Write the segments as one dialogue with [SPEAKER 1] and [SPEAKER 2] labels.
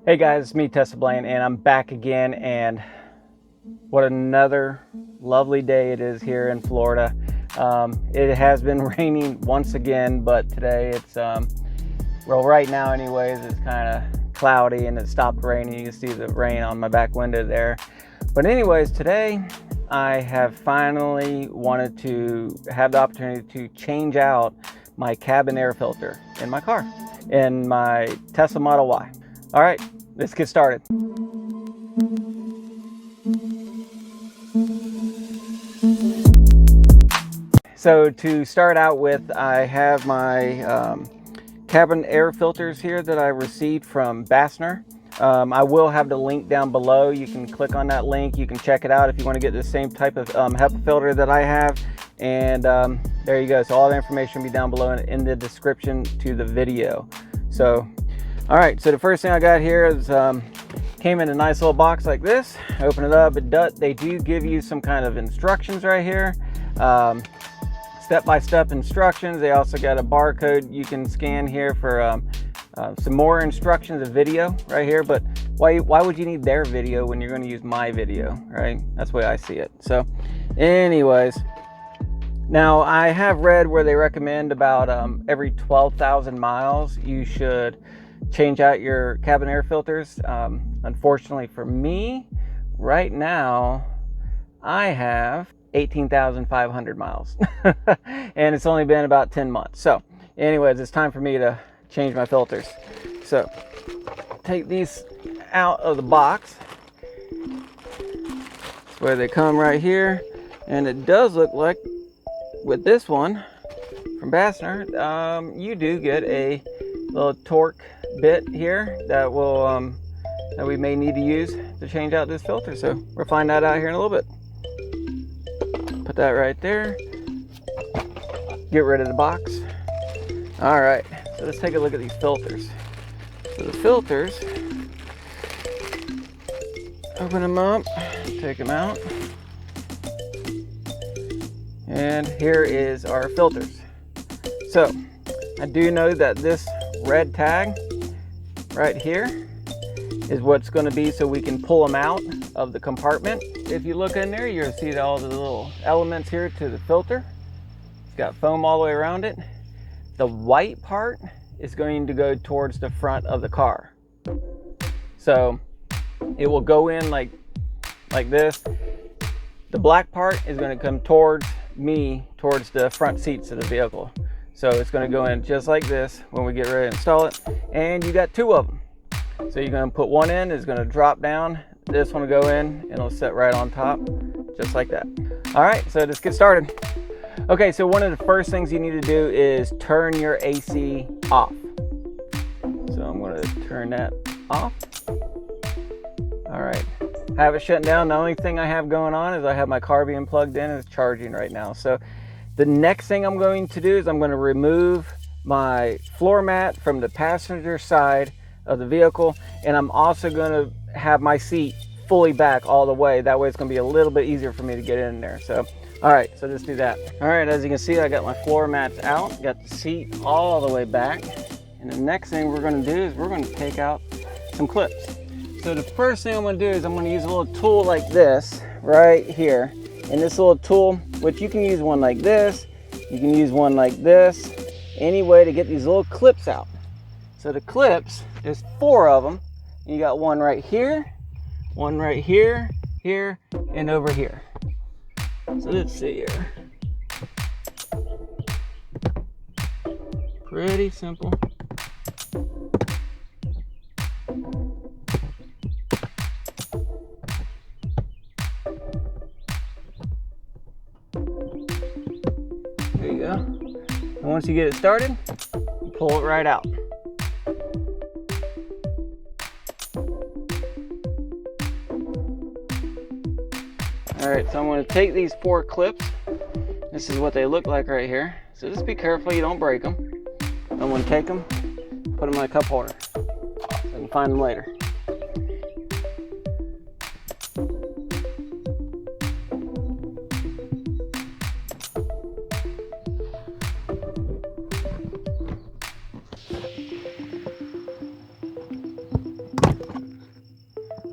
[SPEAKER 1] Hey guys, it's me, Blaine, and I'm back again, and what another lovely day it is here in Florida. It has been raining once again, but today it's, well, right now anyways, it's kind of cloudy and it stopped raining. You can see the rain on my back window there. But anyways, today I have finally wanted to have the opportunity to change out my cabin air filter in my car, in my Tesla Model Y. All right, let's get started. So to start out with, I have my cabin air filters here that I received from Basenor. I will have the link down below. You can click on that link. You can check it out if you want to get the same type of HEPA filter that I have. And there you go. So all the information will be down below in the description to the video. So, all right. So the first thing I got here is came in a nice little box like this. Open it up. They do give you some kind of instructions right here. Step-by-step instructions. They also got a barcode you can scan here for some more instructions, a video right here. But why would you need their video when you're going to use my video, right? That's the way I see it. So anyways, now I have read where they recommend about every 12,000 miles you should change out your cabin air filters. Unfortunately for me, right now I have 18,500 miles and it's only been about 10 months. So anyways, it's time for me to change my filters. So take these out of the box. That's where they come right here. And it does look like with this one from Basenor, you do get a little torque bit here that will that we may need to use to change out this filter. So we'll find that out here in a little bit. Put that right there. Get rid of the box. All right, so let's take a look at these filters. So the filters, open them up, take them out. And here is our filters. So I do know that this red tag right here is what's going to be so we can pull them out of the compartment. If you look in there, you'll see all the little elements here to the filter. It's got foam all the way around it. The white part is going to go towards the front of the car. So it will go in like this. The black part is going to come towards me, towards the front seats of the vehicle. So it's going to go in just like this when we get ready to install it. And you got two of them. So you're going to put one in, it's going to drop down. This one will go in and it'll sit right on top, just like that. All right, so let's get started. Okay, so one of the first things you need to do is turn your AC off. So I'm going to turn that off. All right, have it shut down. The only thing I have going on is I have my car being plugged in and it's charging right now. So the next thing I'm going to do is I'm going to remove my floor mat from the passenger side of the vehicle, and I'm also going to have my seat fully back all the way. That way it's going to be a little bit easier for me to get in there. So all right, so let's do that. All right, as you can see, I got my floor mats out, got the seat all the way back, and the next thing we're going to do is we're going to take out some clips. So the first thing I'm going to do is I'm going to use a little tool like this right here. And this little tool, which you can use one like this, you can use one like this, any way to get these little clips out. So the clips, there's 4 of them. And you got one right here, here, and over here. So let's see here. Pretty simple. There you go. And once you get it started, you pull it right out. All right, so I'm going to take these 4 clips. This is what they look like right here. So just be careful you don't break them. I'm going to take them, put them in a cup holder so I can find them later.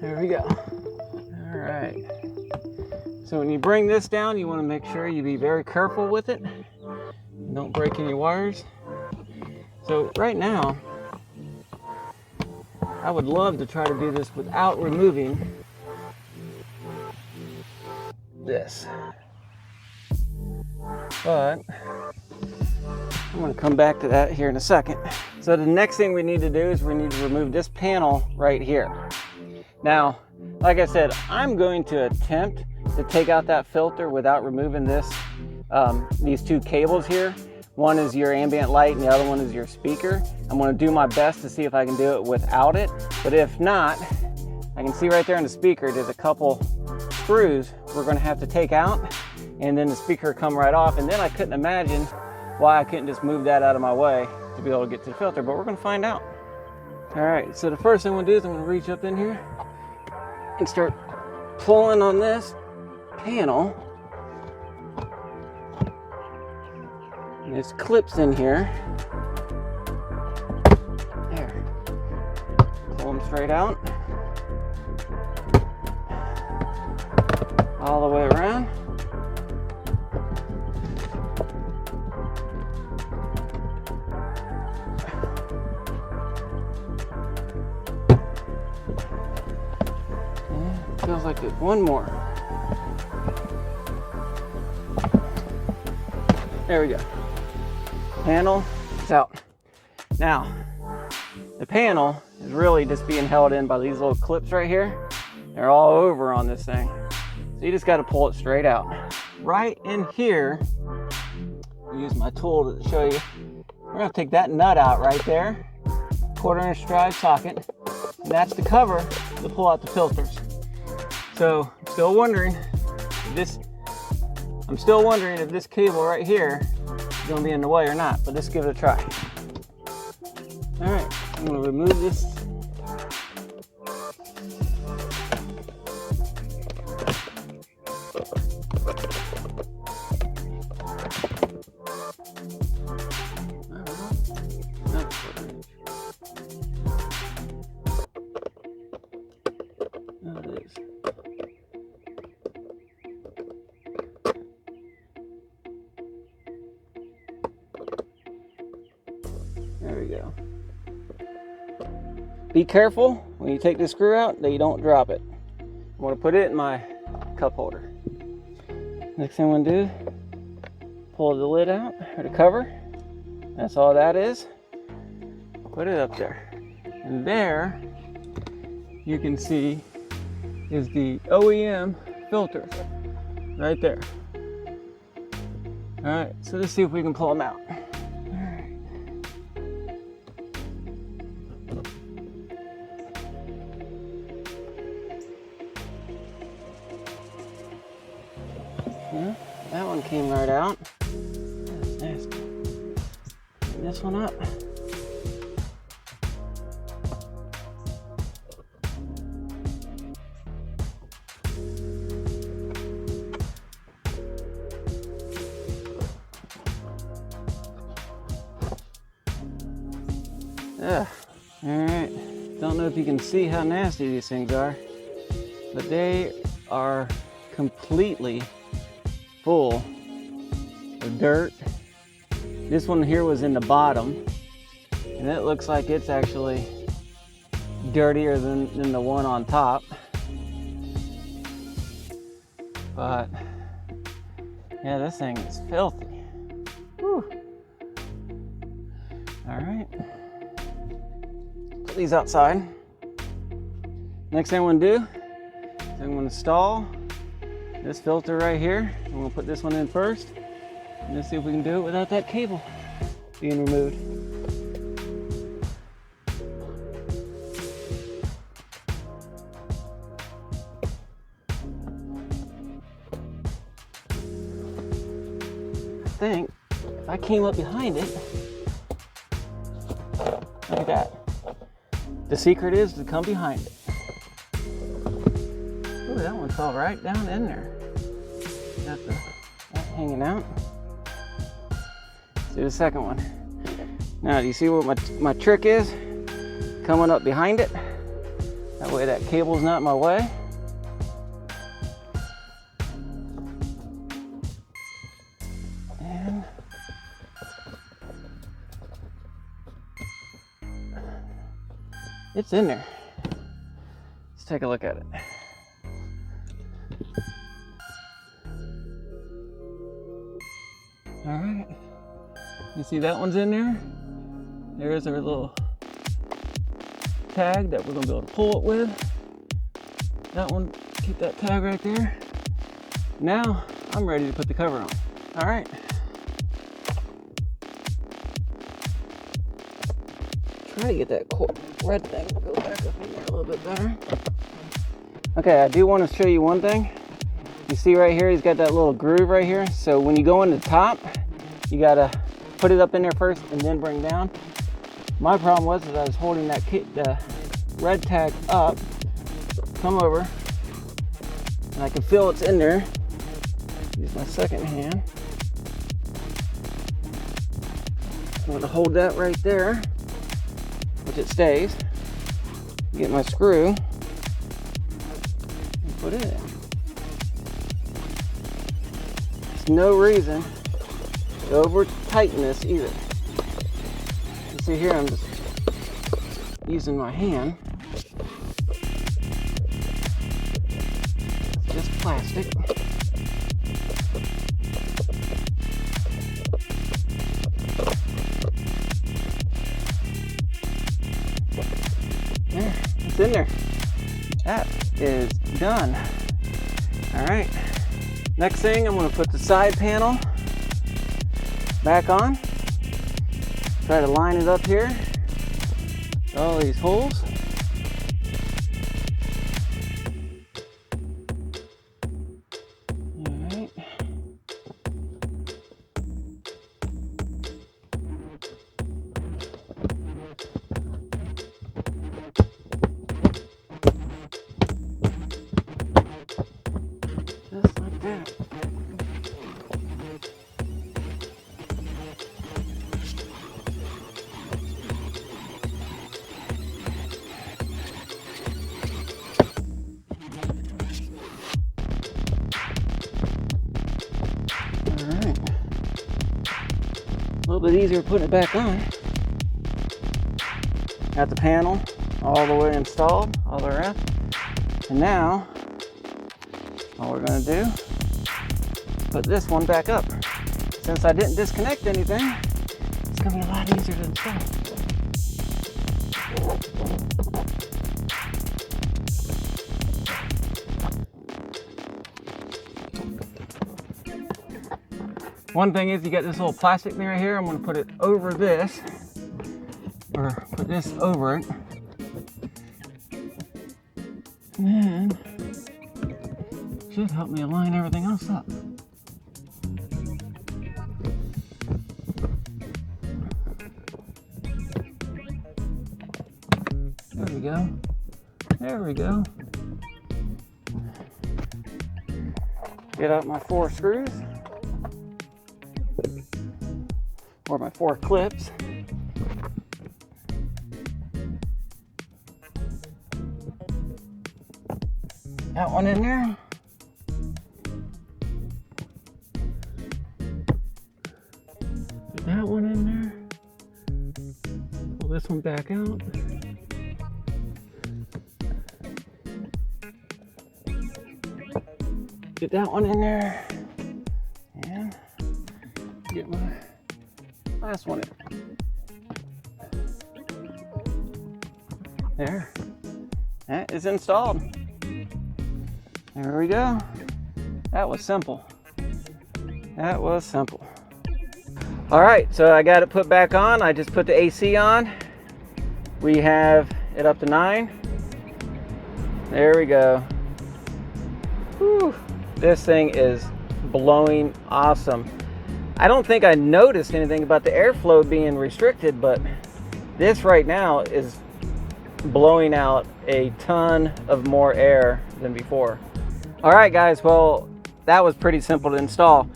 [SPEAKER 1] There we go. All right. So when you bring this down, you want to make sure you be very careful with it. Don't break any wires. So right now, I would love to try to do this without removing this. But I'm going to come back to that here in a second. So the next thing we need to do is we need to remove this panel right here. Now, like I said, I'm going to attempt to take out that filter without removing this, these two cables here. One is your ambient light and the other one is your speaker. I'm going to do my best to see if I can do it without it. But if not, I can see right there in the speaker, there's a couple screws we're going to have to take out, and then the speaker come right off. And then I couldn't imagine why I couldn't just move that out of my way to be able to get to the filter, but we're going to find out. All right, so the first thing I'm going to do is I'm going to reach up in here and start pulling on this panel. And there's clips in here. There. Pull them straight out. All the way around. Feels like there's one more. There we go. Panel is out. Now, the panel is really just being held in by these little clips right here. They're all over on this thing. So you just got to pull it straight out. Right in here, I'll use my tool to show you. We're going to take that nut out right there. 1/4 inch drive socket. And that's the cover to pull out the filters. So I'm still wondering if this cable right here is going to be in the way or not, but let's give it a try. All right, I'm going to remove this. There we go. Be careful when you take the screw out that you don't drop it. I'm going to put it in my cup holder. Next thing I'm going to do, pull the lid out, or the cover. That's all that is. Put it up there. And there, you can see, is the OEM filter right there. All right, so let's see if we can pull them out. Yeah, that one came right out. That's nasty. Clean this one up. Ugh. All right. Don't know if you can see how nasty these things are, but they are completely full of dirt. This one here was in the bottom, and it looks like it's actually dirtier than the one on top. But yeah, this thing is filthy. Whew. All right, put these outside. Next thing I'm going to do is I'm going to install this filter right here. I'm going to put this one in first, and let's see if we can do it without that cable being removed. I think if I came up behind it, look at that. The secret is to come behind it. Ooh, that one fell right down in there. Got that hanging out. Let's do the second one. Now, do you see what my trick is? Coming up behind it. That way that cable's not in my way. And it's in there. Let's take a look at it. All right, you see that one's in there? There's our little tag that we're gonna be able to pull it with. That one, keep that tag right there. Now, I'm ready to put the cover on. All right. Try to get that red thing to go back up in there a little bit better. Okay, I do want to show you one thing. You see right here, he's got that little groove right here. So when you go in the top, you gotta put it up in there first and then bring down. My problem was that I was holding that the red tag up, come over, and I can feel it's in there. Use my second hand. I'm gonna hold that right there, which it stays. Get my screw and put it in. There's no reason to over tighten this either. You see here, I'm just using my hand. It's just plastic. There, it's in there. That is done. All right. Next thing, I'm going to put the side panel back on. Try to line it up here. All these holes. All right. Just like that. Alright. A little bit easier putting it back on. Got the panel all the way installed, all the rest. And now, all we're going to do, put this one back up. Since I didn't disconnect anything, it's going to be a lot easier to install. One thing is, you got this little plastic thing right here. I'm going to put it over this, or put this over it. And then should help me align everything else up. There we go. There we go. Get out my 4 screws, or my 4 clips. That one in there. Put that one in there. Pull this one back out. Get that one in there. And get my last one in. There. That is installed. There we go. That was simple. That was simple. All right, so I got it put back on. I just put the AC on. We have it up to 9. There we go. Whew. This thing is blowing awesome. I don't think I noticed anything about the airflow being restricted, but this right now is blowing out a ton of more air than before. All right, guys, well, that was pretty simple to install.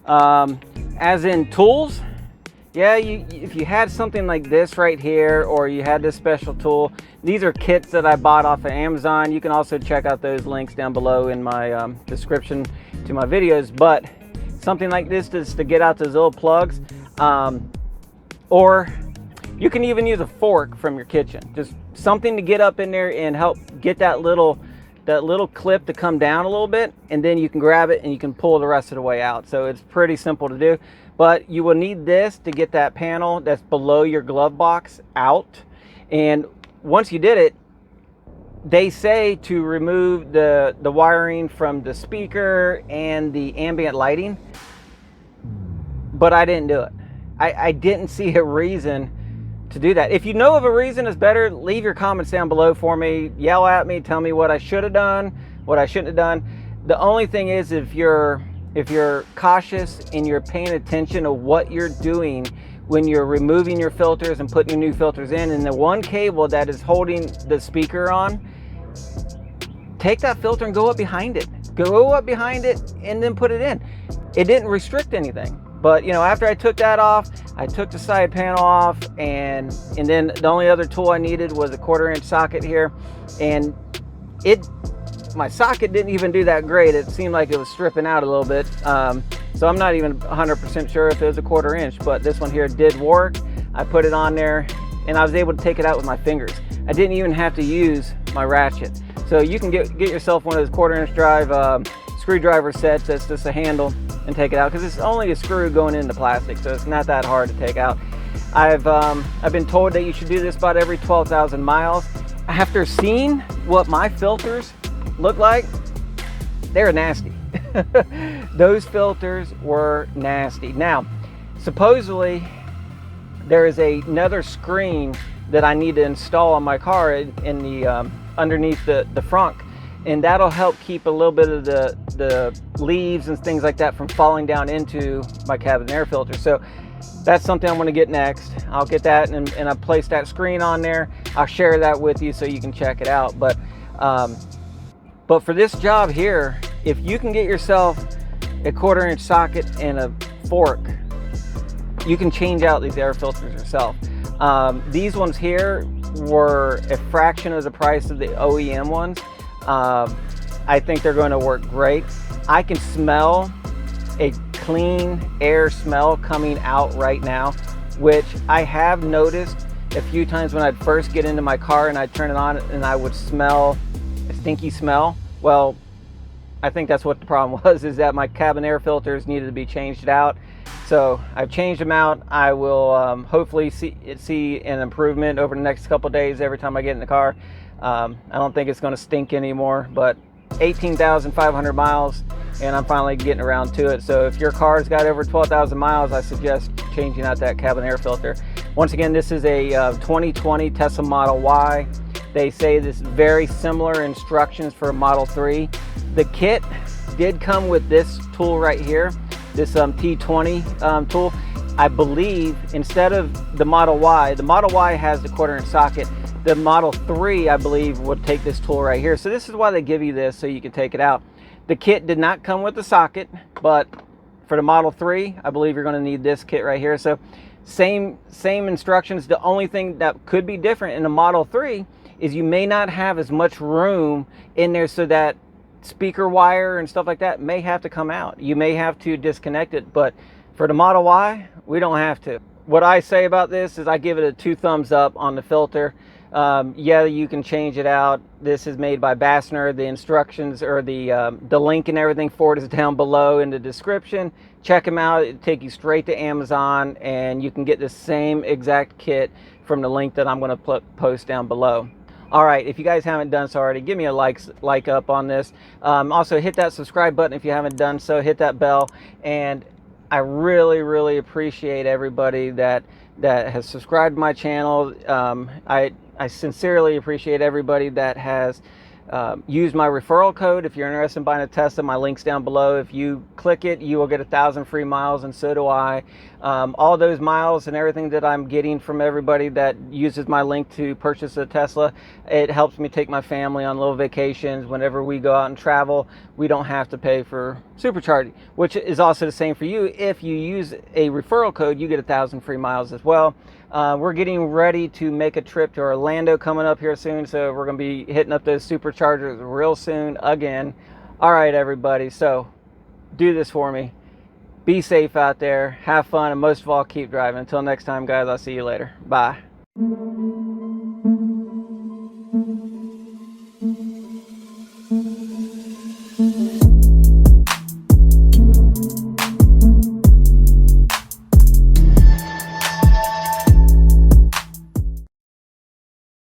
[SPEAKER 1] As in tools, Yeah, if you had something like this right here, or you had this special tool, these are kits that I bought off of Amazon. You can also check out those links down below in my description to my videos. But something like this is to get out those little plugs, or you can even use a fork from your kitchen. Just something to get up in there and help get that little clip to come down a little bit, and then you can grab it and you can pull the rest of the way out. So it's pretty simple to do. But you will need this to get that panel that's below your glove box out. And once you did it, they say to remove the wiring from the speaker and the ambient lighting. But I didn't do it. I didn't see a reason to do that. If you know of a reason it's better, leave your comments down below for me. Yell at me, tell me what I should have done, what I shouldn't have done. The only thing is, if you're cautious and you're paying attention to what you're doing when you're removing your filters and putting your new filters in, and the one cable that is holding the speaker on, take that filter and go up behind it. Go up behind it and then put it in. It didn't restrict anything. But you know, after I took that off, I took the side panel off, and then the only other tool I needed was a 1/4-inch socket here, and my socket didn't even do that great. It seemed like it was stripping out a little bit. So I'm not even 100% sure if it was a 1/4-inch, but this one here did work. I put it on there and I was able to take it out with my fingers. I didn't even have to use my ratchet. So you can get yourself one of those 1/4-inch drive screwdriver sets that's just a handle and take it out, because it's only a screw going into plastic, so it's not that hard to take out. I've been told that you should do this about every 12,000 miles. After seeing what my filters look like, they're nasty. Those filters were nasty. Now, supposedly there is another screen that I need to install on my car in the underneath the front, and that'll help keep a little bit of the leaves and things like that from falling down into my cabin air filter. So that's something I'm going to get next. I'll get that and I'll place that screen on there. I'll share that with you so you can check it out. But for this job here, if you can get yourself a 1/4-inch socket and a fork, you can change out these air filters yourself. These ones here were a fraction of the price of the OEM ones. I think they're going to work great. I can smell a clean air smell coming out right now, which I have noticed a few times when I'd first get into my car and I'd turn it on and I would smell a stinky smell. Well, I think that's what the problem was, is that my cabin air filters needed to be changed out. So I've changed them out. I will hopefully see an improvement over the next couple days every time I get in the car. I don't think it's going to stink anymore, but 18,500 miles and I'm finally getting around to it. So if your car's got over 12,000 miles, I suggest changing out that cabin air filter. Once again, this is a 2020 Tesla Model Y. They say this very similar instructions for Model 3. The kit did come with this tool right here, this T20 tool. I believe instead of the Model Y has the 1/4-inch socket. The Model 3, I believe, will take this tool right here. So this is why they give you this, so you can take it out. The kit did not come with the socket, but for the Model 3, I believe you're going to need this kit right here. So same instructions. The only thing that could be different in the Model 3 is you may not have as much room in there, so that speaker wire and stuff like that may have to come out. You may have to disconnect it, but for the Model Y, we don't have to. What I say about this is I give it a 2 thumbs up on the filter. Yeah, you can change it out. This is made by Basenor. The instructions, or the link and everything for it, is down below in the description. Check them out. It'll take you straight to Amazon, and you can get the same exact kit from the link that I'm going to post down below. All right, if you guys haven't done so already, give me a like up on this. Also, hit that subscribe button if you haven't done so. Hit that bell, and I really appreciate everybody that has subscribed to my channel. I sincerely appreciate everybody that has use my referral code if you're interested in buying a Tesla. My link's down below. If you click it, you will get 1,000 free miles, and so do I. All those miles and everything that I'm getting from everybody that uses my link to purchase a Tesla, it helps me take my family on little vacations. Whenever we go out and travel, we don't have to pay for supercharging, which is also the same for you. If you use a referral code, you get 1,000 free miles as well. We're getting ready to make a trip to Orlando coming up here soon, so we're going to be hitting up those superchargers real soon again. All right, everybody, so do this for me. Be safe out there, have fun, and most of all, keep driving. Until next time, guys, I'll see you later. Bye.